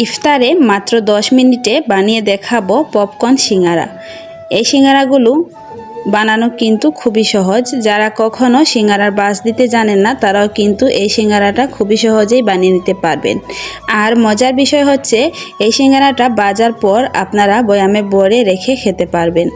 ইফতারে মাত্র 10 মিনিটে বানিয়ে দেখাবো পপকর্ন সিঙ্গারা। এই সিঙ্গারাগুলো বানানো কিন্তু খুবই সহজ। যারা কখনো সিঙ্গারার বাস দিতে জানেন না তারাও কিন্তু এই সিঙ্গারাটা খুবই সহজেই বানিয়ে নিতে পারবেন। আর মজার বিষয় হচ্ছে এই সিঙ্গারাটা বাজার পর আপনারা বয়ামে ভরে রেখে খেতে পারবেন।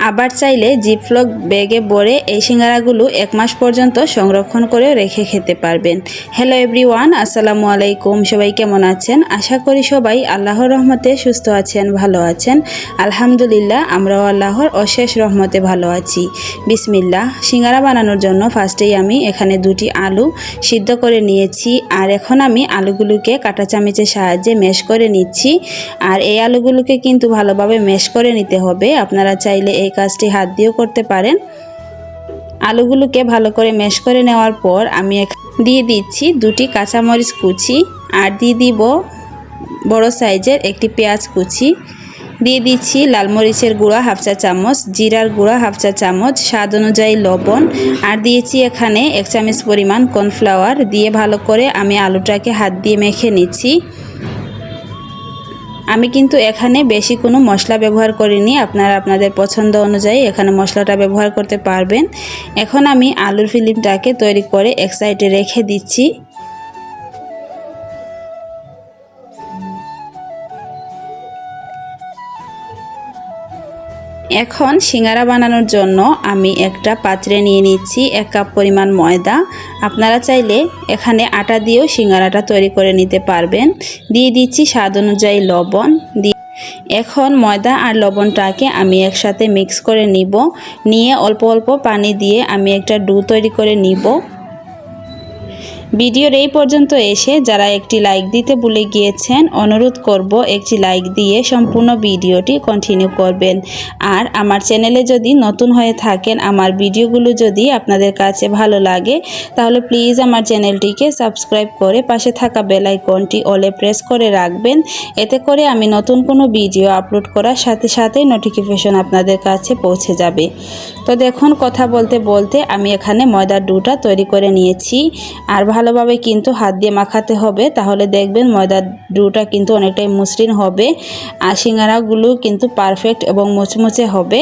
আবার চাইলে জিপলক ব্যাগে ভরে এই সিঙ্গারাগুলো 1 মাস পর্যন্ত সংরক্ষণ করে রেখে খেতে পারবেন। হ্যালো এভরিওয়ান, আসসালামু আলাইকুম। সবাই কেমন আছেন? আশা করি সবাই আল্লাহর রহমতে সুস্থ আছেন, ভালো আছেন। আলহামদুলিল্লাহ, আমরাও আল্লাহর অশেষ রহমতে ভালো আছি। বিসমিল্লাহ। সিঙ্গারা বানানোর জন্য ফার্স্টেই আমি এখানে 2টি আলু সিদ্ধ করে নিয়েছি। আর এখন আমি আলুগুলোকে কাঁটা চামচের সাহায্যে ম্যাশ করে নিচ্ছি। আর এই আলুগুলোকে কিন্তু ভালোভাবে ম্যাশ করে নিতে হবে। আপনারা চাইলে এই কাজটি হাত দিয়েও করতে পারেন। আলুগুলোকে ভালো করে ম্যাশ করে নেওয়ার পর আমি দিয়ে দিচ্ছি 2টি কাঁচামরিচ কুচি, আর দিয়ে দিব বড় সাইজের একটি পেঁয়াজ কুচি, দিয়ে দিচ্ছি লাল মরিচের গুঁড়া 1/2 চা চামচ, জিরার গুঁড়া 1/2 চা চামচ, স্বাদ অনুযায়ী লবণ, আর দিয়েছি এখানে 1 চামচ পরিমাণ কর্নফ্লাওয়ার। দিয়ে ভালো করে আমি আলুটাকে হাত দিয়ে মেখে নিচ্ছি। আমি কিন্তু এখানে বেশি কোনো মশলা ব্যবহার করিনি, আপনারা আপনাদের পছন্দ অনুযায়ী এখানে মশলাটা ব্যবহার করতে পারবেন। এখন আমি আলুর ফিলিংটাকে তৈরি করে এক সাইডে রেখে দিচ্ছি। এখন সিঙ্গারা বানানোর জন্য আমি একটা পাত্রে নিয়ে নিচ্ছি 1 কাপ পরিমাণ ময়দা। আপনারা চাইলে এখানে আটা দিয়েও সিঙ্গারাটা তৈরি করে নিতে পারবেন। দিয়ে দিচ্ছি স্বাদ অনুযায়ী লবণ। এখন ময়দা আর লবণটাকে আমি একসাথে মিক্স করে নিয়ে অল্প অল্প পানি দিয়ে আমি একটা ডো তৈরি করে নিব। ভিডিওর এই পর্যন্ত এসে যারা একটি লাইক দিতে ভুলে গিয়েছেন, অনুরোধ করব একটি লাইক দিয়ে সম্পূর্ণ ভিডিওটি কন্টিনিউ করবেন। আর আমার চ্যানেলে যদি নতুন হয়ে থাকেন, আমার ভিডিওগুলো যদি আপনাদের কাছে ভালো লাগে, তাহলে প্লিজ আমার চ্যানেলটিকে সাবস্ক্রাইব করে পাশে থাকা বেল আইকনটি অলে প্রেস করে রাখবেন। এতে করে আমি নতুন কোনো ভিডিও আপলোড করার সাথে সাথে নোটিফিকেশন আপনাদের কাছে পৌঁছে যাবে। তো দেখুন, কথা বলতে বলতে আমি এখানে ময়দার ডোটা তৈরি করে নিয়েছি। আর ভালোভাবে কিন্তু হাত দিয়ে মাখাতে হবে, তাহলে দেখবেন ময়দার ডোটা কিন্তু অনেকটাই মসৃণ হবে আর সিঙ্গারাগুলো কিন্তু পারফেক্ট এবং মুচমুচে হবে।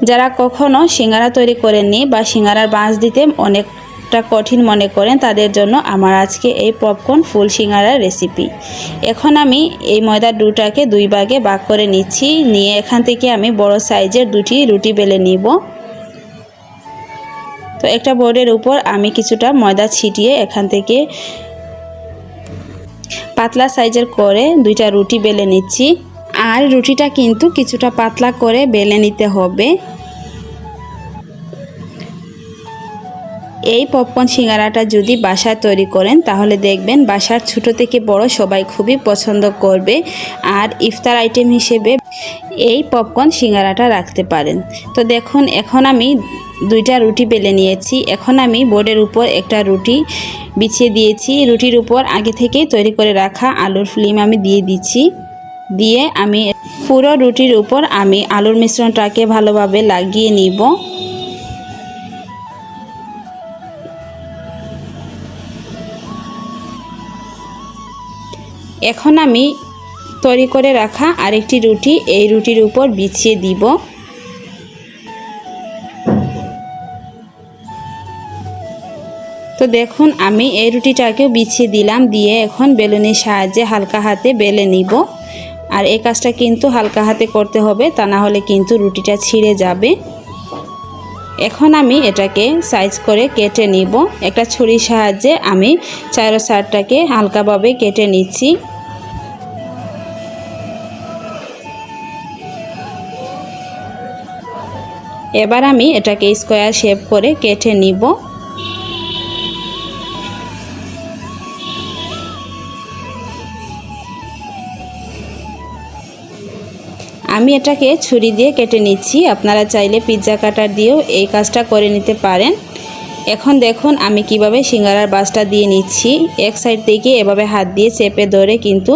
যারা কখনো সিঙ্গারা তৈরি করেননি বা সিঙ্গারার বাঁশ দিতে অনেকটা কঠিন মনে করেন, তাদের জন্য আমার আজকে এই পপকর্ন ফুল সিঙ্গারার রেসিপি। এখন আমি এই ময়দার ডোটাকে 2 ভাগে ভাগ করে নিচ্ছি। নিয়ে এখান থেকে আমি বড় সাইজের 2টি রুটি বেলে নিব। তো একটা বোর্ডের উপর আমি কিছুটা ময়দা ছিটিয়ে এখান থেকে পাতলা সাইজের করে 2টা রুটি বেলে নিচ্ছি। আর রুটিটা কিন্তু কিছুটা পাতলা করে বেলে নিতে হবে। এই পপকর্ন সিঙ্গারাটা যদি বাসায় তৈরি করেন, তাহলে দেখবেন বাসার ছোট থেকে বড় সবাই খুবই পছন্দ করবে। আর ইফতার আইটেম হিসেবে এই পপকর্ন সিঙ্গারাটা রাখতে পারেন। তো দেখুন, এখন আমি 2টা রুটি বেলে নিয়েছি। এখন আমি বোর্ডের উপর একটা রুটি বিছিয়ে দিয়েছি। রুটির উপর আগে থেকেই তৈরি করে রাখা আলুর ফিলিং আমি দিয়ে দিচ্ছি। দিয়ে আমি পুরো রুটির উপর আমি আলুর মিশ্রণটাকে ভালোভাবে লাগিয়ে নিব। এখন আমি তৈরি করে রাখা আরেকটি রুটি এই রুটির উপর বিছিয়ে দিব। তো দেখুন, আমি এই রুটিটাকেও বিছিয়ে দিলাম। দিয়ে এখন বেলুনের সাহায্যে হালকা হাতে বেলে নিব। আর এই কাজটা কিন্তু হালকা হাতে করতে হবে, তা না হলে কিন্তু রুটিটা ছিঁড়ে যাবে। এখন আমি এটাকে সাইজ করে কেটে নিব। একটা ছুরির সাহায্যে আমি চারো সাইডটাকে হালকাভাবে কেটে নিচ্ছি। এবার আমি এটাকে স্কোয়ার শেপ করে কেটে নিব। আমি এটাকে ছুরি দিয়ে কেটে নিচ্ছি। আপনারা চাইলে পিৎজা কাটার দিয়েও এই কাজটা করে নিতে পারেন। এখন দেখুন আমি কিভাবে সিঙ্গারার বাসটা দিয়ে নিচ্ছি। এক সাইড থেকে এভাবে হাত দিয়ে চেপে ধরে কিন্তু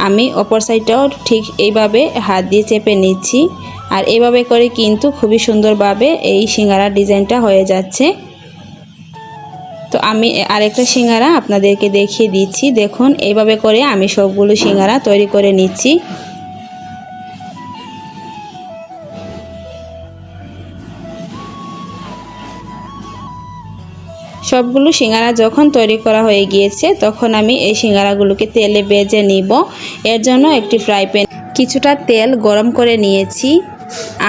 আমি অপর সাইডটাও ঠিক এইভাবে হাত দিয়ে চেপে নিচ্ছি। আর এইভাবে করে কিন্তু খুবই সুন্দরভাবে এই সিঙ্গারার ডিজাইনটা হয়ে যাচ্ছে। তো আমি আরেকটা সিঙ্গারা আপনাদেরকে দেখিয়ে দিচ্ছি। দেখুন এইভাবে করে আমি সবগুলো সিঙ্গারা তৈরি করে নিচ্ছি। সবগুলো সিঙ্গারা যখন তৈরি করা হয়ে গিয়েছে তখন আমি এই সিঙ্গারাগুলোকে তেলে ভেজে নিব। এর জন্য একটি ফ্রাই প্যান কিছুটা তেল গরম করে নিয়েছি।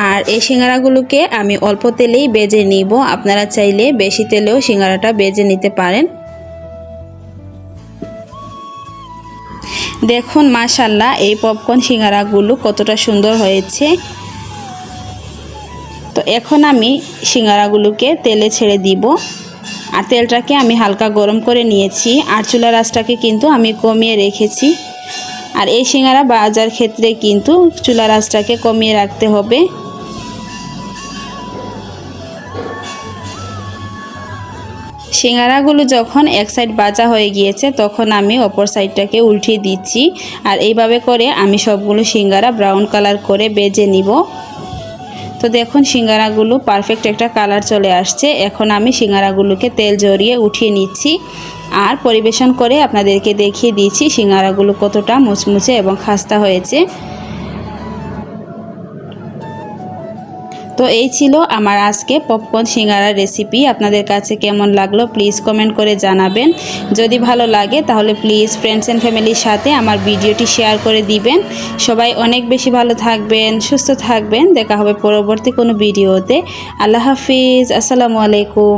আর এই সিঙ্গারাগুলোকে আমি অল্প তেলেই ভেজে নিব। আপনারা চাইলে বেশি তেলেও সিঙ্গারাটা ভেজে নিতে পারেন। দেখুন মাশাআল্লাহ এই পপকর্ন সিঙ্গারাগুলো কতটা সুন্দর হয়েছে। তো এখন আমি সিঙ্গারাগুলোকে তেলে ছেড়ে দিব। আর তেলটাকে আমি হালকা গরম করে নিয়েছি। আর চুলার আঁচটাকে কিন্তু আমি কমিয়ে রেখেছি। আর এই সিঙ্গারা ভাজার ক্ষেত্রে কিন্তু চুলার আঁচটাকে কমিয়ে রাখতে হবে। সিঙ্গারাগুলো যখন এক সাইড ভাজা হয়ে গিয়েছে তখন আমি অপর সাইডটাকে উল্টিয়ে দিচ্ছি। আর এইভাবে করে আমি সবগুলো সিঙ্গারা ব্রাউন কালার করে ভেজে নিব। তো দেখুন সিঙ্গারাগুলো পারফেক্ট একটা কালার চলে আসছে। এখন আমি সিঙ্গারাগুলোকে তেল জড়িয়ে উঠিয়ে নিচ্ছি। আর পরিবেশন করে আপনাদেরকে দেখিয়ে দিচ্ছি সিঙ্গারাগুলো কতটা মুচমুচে এবং খাস্তা হয়েছে। তো এই ছিল আমার আজকে পপকর্ন সিঙ্গারার রেসিপি। আপনাদের কাছে কেমন লাগলো প্লিজ কমেন্ট করে জানাবেন। যদি ভালো লাগে তাহলে প্লিজ ফ্রেন্ডস অ্যান্ড ফ্যামিলির সাথে আমার ভিডিওটি শেয়ার করে দিবেন। সবাই অনেক বেশি ভালো থাকবেন, সুস্থ থাকবেন। দেখা হবে পরবর্তী কোনো ভিডিওতে। আল্লাহ হাফিজ, আসসালামু আলাইকুম।